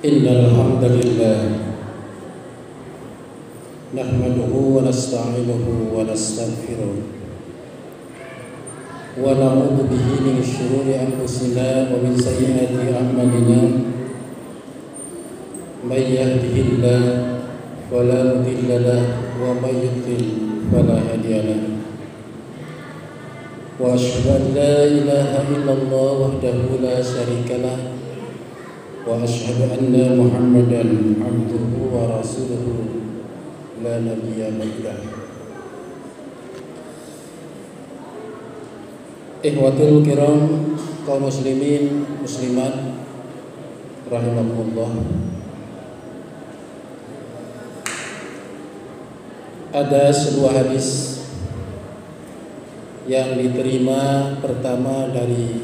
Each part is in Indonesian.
Innal hamdalillah nahmaduhu wa nasta'inuhu wa nastaghfiruh wa na'udzu bihi min shururi anfusina wa min sayyiati a'malina may yahdihillahu fala mudilla lahu wa may yudlil fala hadiya lahu wa asyhadu an la ilaha illallah wahdahu la syarika lahu wa asyhadu anna Muhammadan abduhu wa rasuluhu la nabiyya ba'dah. Ikhwatul kiram, kaum muslimin muslimat rahimakumullah. Ada sebuah hadis yang diterima pertama dari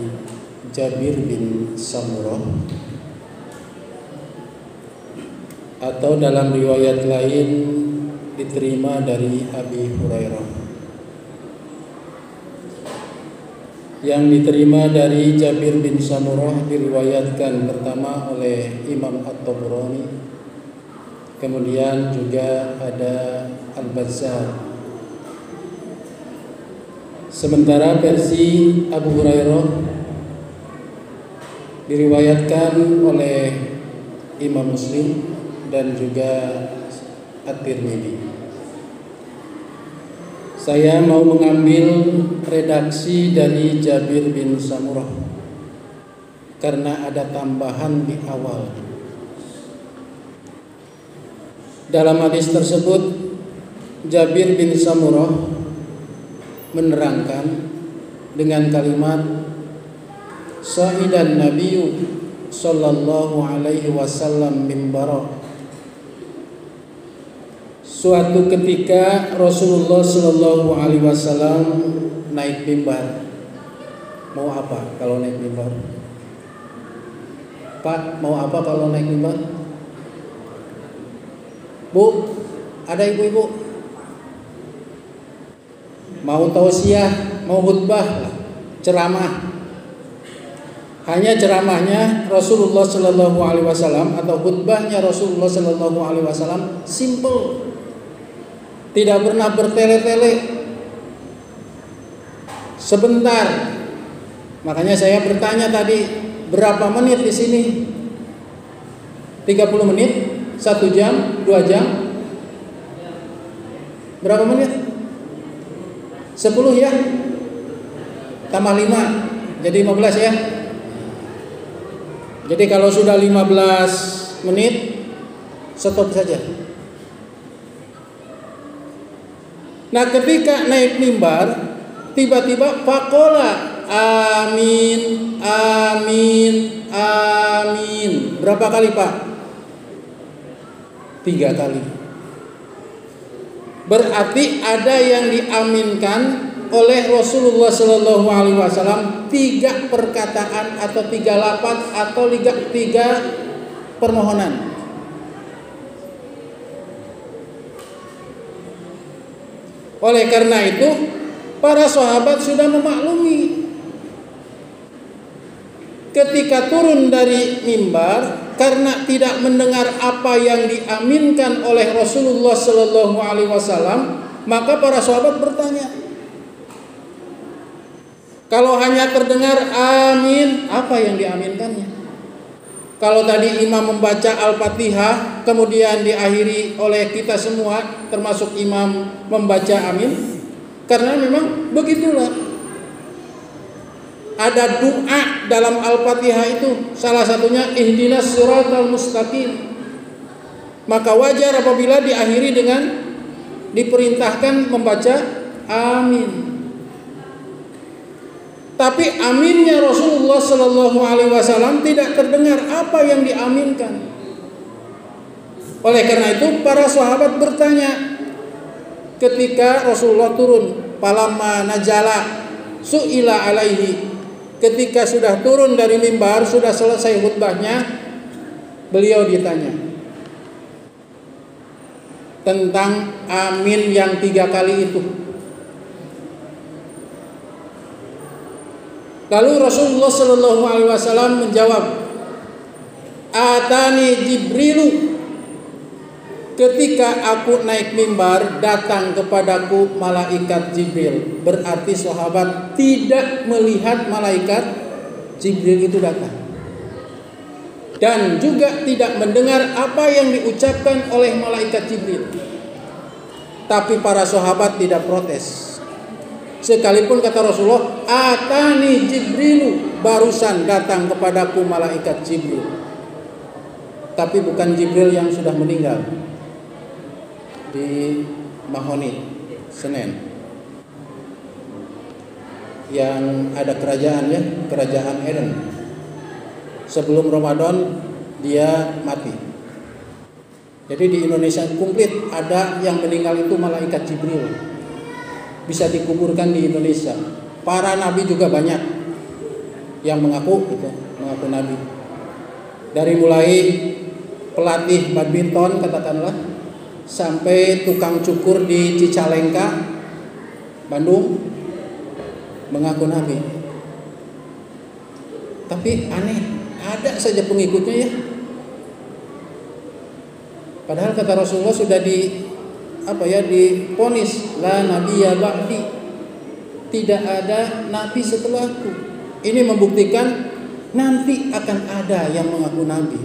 Jabir bin Samurah, atau dalam riwayat lain diterima dari Abi Hurairah. Yang diterima dari Jabir bin Samurah diriwayatkan pertama oleh Imam At-Tabrani, kemudian juga ada Al-Bazzar. Sementara versi Abu Hurairah diriwayatkan oleh Imam Muslim dan juga At-Tirmidzi. Saya mau mengambil redaksi dari Jabir bin Samurah karena ada tambahan di awal. Dalam hadis tersebut Jabir bin Samurah menerangkan dengan kalimat Sa'idan Nabiyyu sallallahu alaihi wasallam mimbara. Suatu ketika Rasulullah sallallahu alaihi wasallam naik mimbar. Mau apa kalau naik mimbar? Pak, mau apa kalau naik mimbar? Bu, ada ibu-ibu? Mau tausiah, mau khutbah, ceramah. Hanya ceramahnya Rasulullah sallallahu alaihi wasallam atau khutbahnya Rasulullah sallallahu alaihi wasallam simple. Tidak pernah bertele-tele. Sebentar. Makanya saya bertanya tadi, berapa menit di sini? 30 menit? 1 jam? 2 jam? Berapa menit? 10 ya? Tambah 5, jadi 15 ya? Jadi kalau sudah 15 menit, stop saja. Nah, ketika naik mimbar, tiba-tiba faqala amin, amin, amin. Berapa kali, Pak? 3 kali. Berarti ada yang diaminkan oleh Rasulullah sallallahu alaihi wasallam 3 perkataan atau 3 lafaz atau 3 permohonan. Oleh karena itu, para sahabat sudah memaklumi. Ketika turun dari mimbar karena tidak mendengar apa yang diaminkan oleh Rasulullah sallallahu alaihi wasallam, maka para sahabat bertanya. Kalau hanya terdengar amin, apa yang diaminkannya? Kalau tadi imam membaca Al-Fatihah kemudian diakhiri oleh kita semua termasuk imam membaca amin, karena memang begitulah. Ada doa dalam Al-Fatihah itu, salah satunya ihdinas siratal mustaqim. Maka wajar apabila diakhiri dengan diperintahkan membaca amin. Tapi aminnya Rasulullah sallallahu alaihi wasallam tidak terdengar apa yang diaminkan. Oleh karena itu para sahabat bertanya ketika Rasulullah turun, falamma najala su'ila alaihi. Ketika sudah turun dari mimbar, sudah selesai khutbahnya, beliau ditanya tentang amin yang 3 kali itu. Lalu Rasulullah Shallallahu Alaihi Wasallam menjawab, Atani Jibrilu, ketika aku naik mimbar datang kepadaku malaikat Jibril. Berarti sahabat tidak melihat malaikat Jibril itu datang, dan juga tidak mendengar apa yang diucapkan oleh malaikat Jibril. Tapi para sahabat tidak protes. Sekalipun kata Rasulullah, Atani Jibrilu, barusan datang kepadaku malaikat Jibril. Tapi bukan Jibril yang sudah meninggal di Mahoni, Senen, yang ada kerajaan ya, kerajaan Eden. Sebelum Ramadan dia mati. Jadi di Indonesia komplit ada yang meninggal itu malaikat Jibril, bisa dikuburkan di Indonesia. Para nabi juga banyak yang mengaku nabi. Dari mulai pelatih badminton katakanlah, sampai tukang cukur di Cicalengka, Bandung, mengaku nabi. Tapi aneh, ada saja pengikutnya ya. Padahal kata Rasulullah sudah diponis la nabiyya ba'di, tidak ada nabi setelahku. Ini membuktikan nanti akan ada yang mengaku nabi.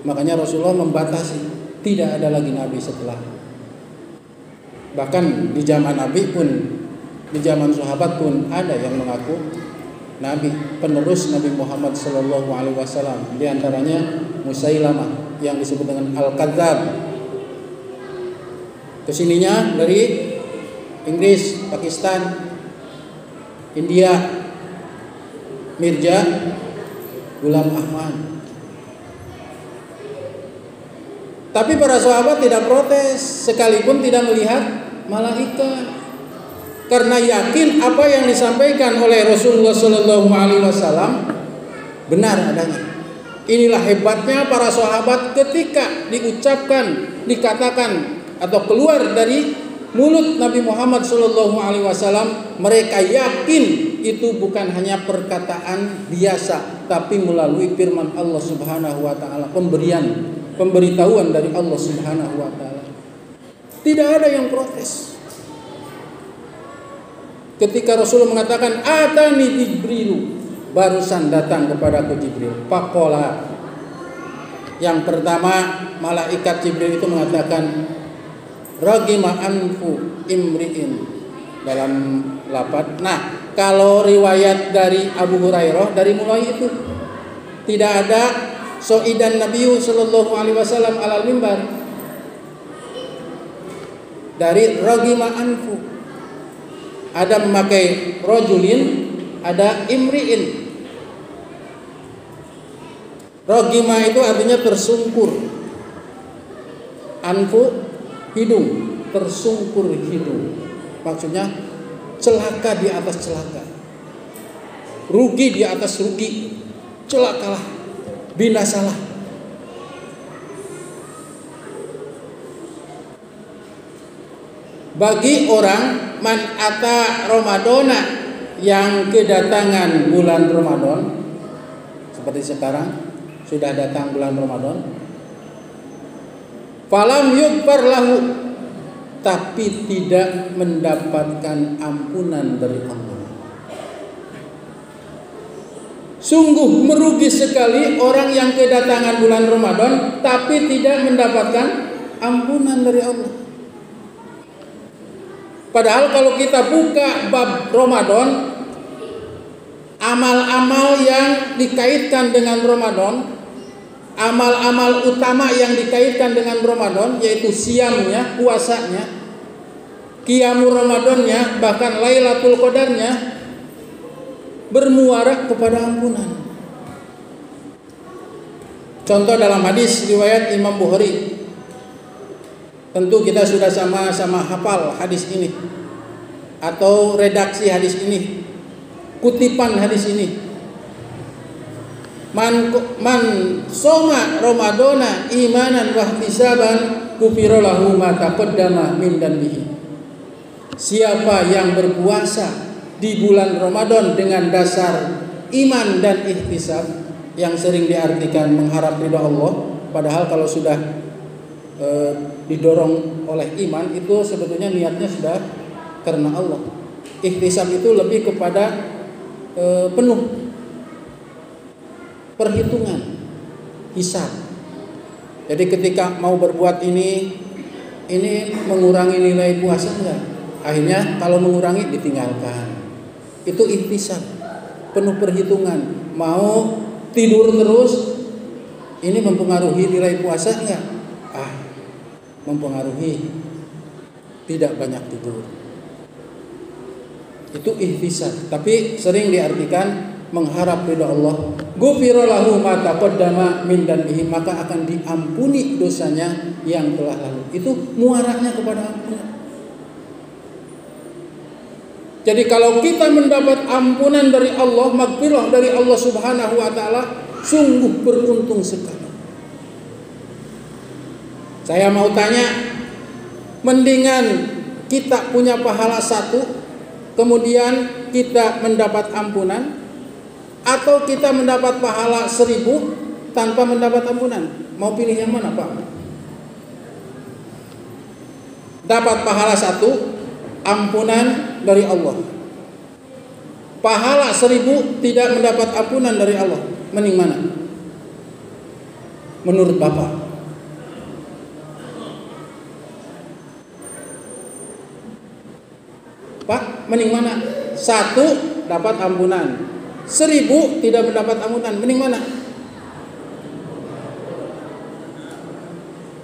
Makanya Rasulullah membatasi, tidak ada lagi nabi setelah. Bahkan di zaman nabi pun, di zaman sahabat pun ada yang mengaku nabi, penerus Nabi Muhammad sallallahu alaihi wasallam. Di antaranya Musailamah yang disebut dengan Al-Kadzdzab. Kesininya dari Inggris, Pakistan, India, Mirza Ghulam Ahmad. Tapi para sahabat tidak protes, sekalipun tidak melihat malaikat, karena yakin apa yang disampaikan oleh Rasulullah Shallallahu Alaihi Wasallam benar adanya. Inilah hebatnya para sahabat ketika diucapkan, dikatakan atau keluar dari mulut Nabi Muhammad Shallallahu Alaihi Wasallam, mereka yakin itu bukan hanya perkataan biasa, tapi melalui firman Allah Subhanahu Wa Taala, pemberitahuan dari Allah Subhanahu Wa Taala. Tidak ada yang protes. Ketika Rasulullah mengatakan Atani Jibrilu, barusan datang kepadaku Jibril. Faqala, yang pertama malaikat Jibril itu mengatakan Ragima anfu imri'in, dalam lafaz. Nah, kalau riwayat dari Abu Hurairah dari mulai itu tidak ada so'idan Nabiyu sallallahu alaihi wasallam alal mimbar. Dari ragima anfu ada memakai rojulin, ada imri'in. Ragima itu artinya tersungkur. Anfu hidung, tersungkur hidung. Maksudnya celaka di atas celaka, rugi di atas rugi, celakalah, binasalah. Bagi orang man ata Ramadana, yang kedatangan bulan Ramadan, seperti sekarang sudah datang bulan Ramadan, falam yughfar lahu, tapi tidak mendapatkan ampunan dari Allah. Sungguh merugi sekali orang yang kedatangan bulan Ramadan tapi tidak mendapatkan ampunan dari Allah. Padahal kalau kita buka bab Ramadan, amal-amal yang dikaitkan dengan Ramadan, amal-amal utama yang dikaitkan dengan Ramadan, yaitu siamnya, puasanya, qiyamul Ramadannya, bahkan Lailatul Qadarnya, bermuara kepada ampunan. Contoh dalam hadis riwayat Imam Bukhari. Tentu kita sudah sama-sama hafal hadis ini, atau redaksi hadis ini, kutipan hadis ini. Man soma Ramadana imanan wa ihtisaban ghufira lahu ma taqaddama min dhanbihi. Siapa yang berpuasa di bulan Ramadan dengan dasar iman dan ihtisab yang sering diartikan mengharap ridha Allah, padahal kalau sudah didorong oleh iman itu sebetulnya niatnya sudah karena Allah. Ihtisab itu lebih kepada penuh perhitungan, hisab. Jadi ketika mau berbuat ini mengurangi nilai puasa enggak? Akhirnya kalau mengurangi ditinggalkan. Itu ihtisab, penuh perhitungan. Mau tidur terus, ini mempengaruhi nilai puasa enggak? Mempengaruhi. Tidak banyak tidur. Itu ihtisab, tapi sering diartikan mengharap ridha Allah. Ghufira lahu ma taqaddama min dzambihi, maka akan diampuni dosanya yang telah lalu. Itu muaranya kepada ampunan. Jadi kalau kita mendapat ampunan dari Allah, maghfirah dari Allah Subhanahu wa taala, sungguh beruntung sekali. Saya mau tanya, mendingan kita punya pahala 1, kemudian kita mendapat ampunan, atau kita mendapat pahala 1000 tanpa mendapat ampunan? Mau pilih yang mana, Pak? Dapat pahala 1, ampunan dari Allah. Pahala 1000 tidak mendapat ampunan dari Allah. Mending mana? Menurut Bapak? Pak, mending mana? 1 dapat ampunan, 1000 tidak mendapat ampunan. Mending mana?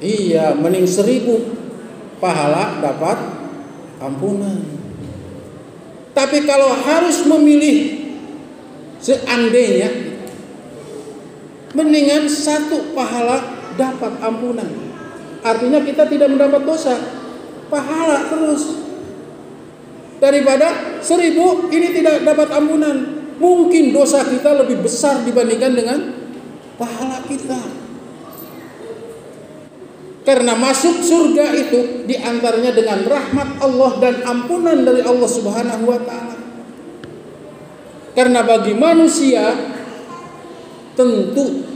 Iya, mending 1000 pahala dapat ampunan. Tapi kalau harus memilih, seandainya mendingan 1 pahala dapat ampunan. Artinya kita tidak mendapat dosa, pahala terus, daripada 1000 ini tidak dapat ampunan. Mungkin dosa kita lebih besar dibandingkan dengan pahala kita. Karena masuk surga itu diantaranya dengan rahmat Allah dan ampunan dari Allah Subhanahu wa ta'ala. Karena bagi manusia tentu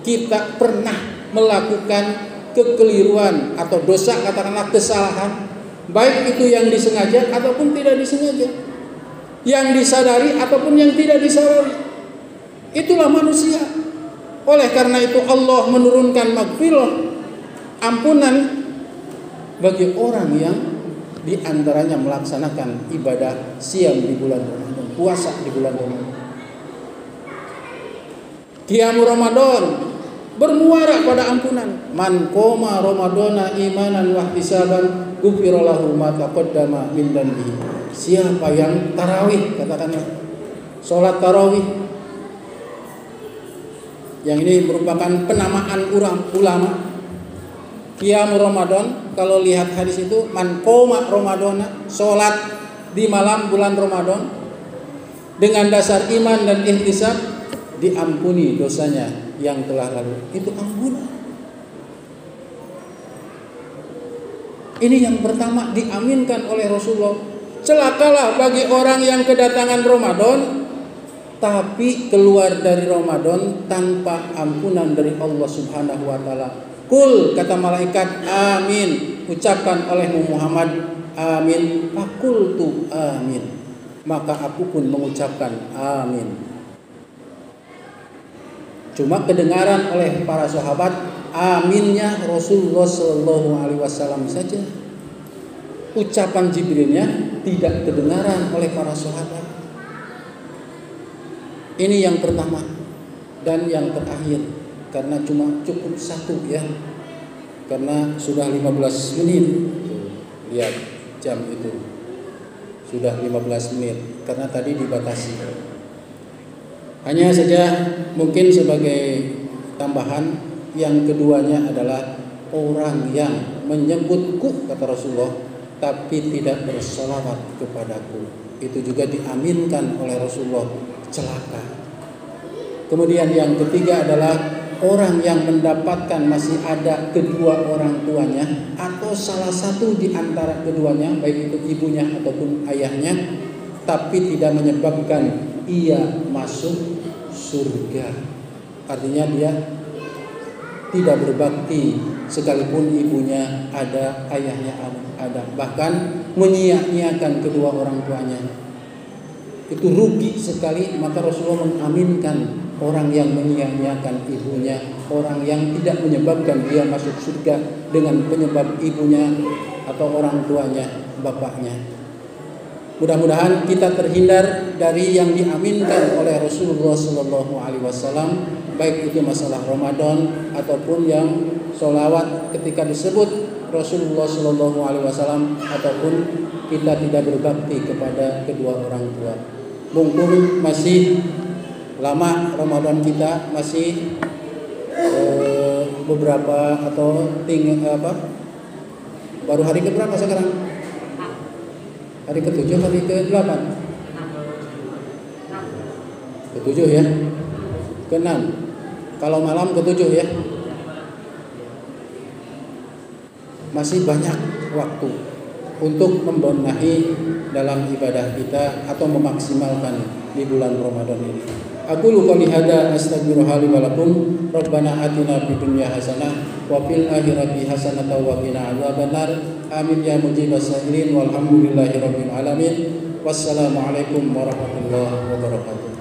kita pernah melakukan kekeliruan atau dosa, katakanlah kesalahan, baik itu yang disengaja ataupun tidak disengaja, yang disadari ataupun yang tidak disadari. Itulah manusia. Oleh karena itu Allah menurunkan maghfirah, ampunan bagi orang yang diantaranya melaksanakan ibadah siam di bulan Ramadan, puasa di bulan Ramadan. Qiyam Ramadan bermuara pada ampunan. Man qoma ramadana imanan wa ihtisaban ghufira lahu ma taqaddama min dzambihi. Siapa yang tarawih, katakanlah salat tarawih, yang ini merupakan penamaan ulama. Qiyam Ramadan, kalau lihat hadis itu, man qoma ramadana, salat di malam bulan Ramadan dengan dasar iman dan ihtisab, diampuni dosanya yang telah lalu. Itu ampunan. Ini yang pertama diaminkan oleh Rasulullah. Celakalah bagi orang yang kedatangan Ramadan tapi keluar dari Ramadan tanpa ampunan dari Allah Subhanahu wa taala. Kul, kata malaikat, amin. Ucapkan olehmu Muhammad, amin. Fakultu amin. Maka aku pun mengucapkan amin. Cuma kedengaran oleh para sahabat, aminnya Rasulullah SAW saja. Ucapan Jibrilnya tidak kedengaran oleh para sahabat. Ini yang pertama dan yang terakhir. Karena cuma cukup 1 ya. Karena sudah 15 menit. Lihat jam itu. Sudah 15 menit. Karena tadi dibatasi. Hanya saja mungkin sebagai tambahan, yang keduanya adalah orang yang menyebutku, kata Rasulullah, tapi tidak bersolawat kepadaku. Itu juga diaminkan oleh Rasulullah, celaka. Kemudian yang ketiga adalah orang yang mendapatkan masih ada kedua orang tuanya atau salah satu di antara keduanya, baik itu ibunya ataupun ayahnya, tapi tidak menyebabkan ia masuk surga. Artinya dia tidak berbakti sekalipun ibunya ada, ayahnya ada, bahkan menyia-nyiakan kedua orang tuanya. Itu rugi sekali. Maka Rasulullah mengaminkan orang yang menyia-nyiakan ibunya, orang yang tidak menyebabkan dia masuk surga dengan penyebab ibunya atau orang tuanya, bapaknya. Mudah-mudahan kita terhindar dari yang diaminkan oleh Rasulullah Sallallahu Alaihi Wasallam, baik itu masalah Ramadan ataupun yang sholawat ketika disebut Rasulullah Sallallahu Alaihi Wasallam, ataupun kita tidak berbakti kepada kedua orang tua. Mumpung masih lama Ramadan kita, masih beberapa atau baru hari keberapa sekarang? Hari ke-7, hari ke-8? Ke-7 ya? Ke-6. Kalau malam ke-7 ya? Masih banyak waktu untuk membenahi dalam ibadah kita atau memaksimalkan di bulan Ramadan ini. Aku qouli hada astaghfirullaha li wa lakum. Rabbana atina fid dunya hasanah wa fil akhirati hasanah wa qina adzabannar. Amin ya mujibas sa'ilin walhamdulillahi rabbil alamin. Wassalamualaikum warahmatullahi wabarakatuh.